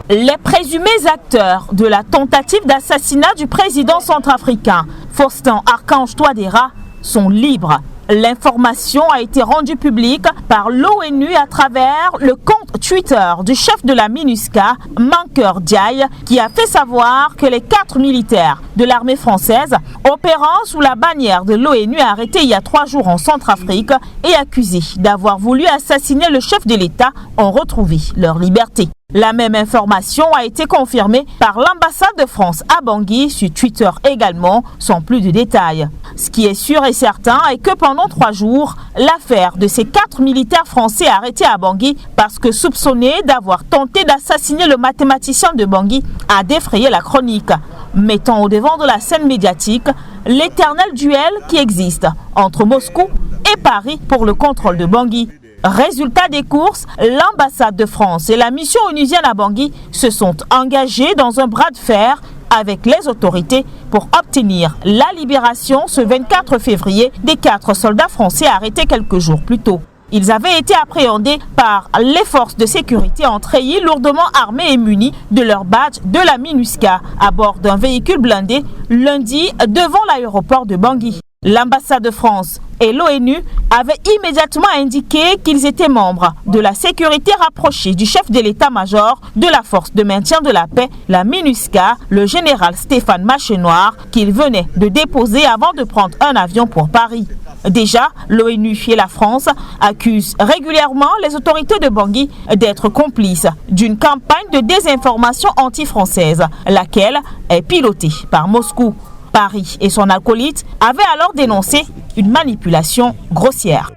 Les présumés acteurs de la tentative d'assassinat du président centrafricain, Faustin Archange Touadéra, sont libres. L'information a été rendue publique par l'ONU à travers le compte Twitter du chef de la MINUSCA, Mankeur Ndiaye, qui a fait savoir que les 4 militaires de l'armée française, opérant sous la bannière de l'ONU, arrêtés il y a 3 jours en Centrafrique et accusés d'avoir voulu assassiner le chef de l'État, ont retrouvé leur liberté. La même information a été confirmée par l'ambassade de France à Bangui sur Twitter également, sans plus de détails. Ce qui est sûr et certain est que pendant 3 jours, l'affaire de ces 4 militaires français arrêtés à Bangui parce que soupçonnés d'avoir tenté d'assassiner le mathématicien de Bangui a défrayé la chronique, mettant au devant de la scène médiatique l'éternel duel qui existe entre Moscou et Paris pour le contrôle de Bangui. Résultat des courses, l'ambassade de France et la mission onusienne à Bangui se sont engagés dans un bras de fer avec les autorités pour obtenir la libération ce 24 février des 4 soldats français arrêtés quelques jours plus tôt. Ils avaient été appréhendés par les forces de sécurité en treillis lourdement armés et munis de leur badge de la MINUSCA à bord d'un véhicule blindé lundi devant l'aéroport de Bangui. L'ambassade de France et l'ONU avaient immédiatement indiqué qu'ils étaient membres de la sécurité rapprochée du chef de l'état-major de la force de maintien de la paix, la MINUSCA, le général Stéphane Machenoir, qu'il venait de déposer avant de prendre un avion pour Paris. Déjà, l'ONU et la France accusent régulièrement les autorités de Bangui d'être complices d'une campagne de désinformation anti-française, laquelle est pilotée par Moscou. Paris et son acolyte avaient alors dénoncé une manipulation grossière.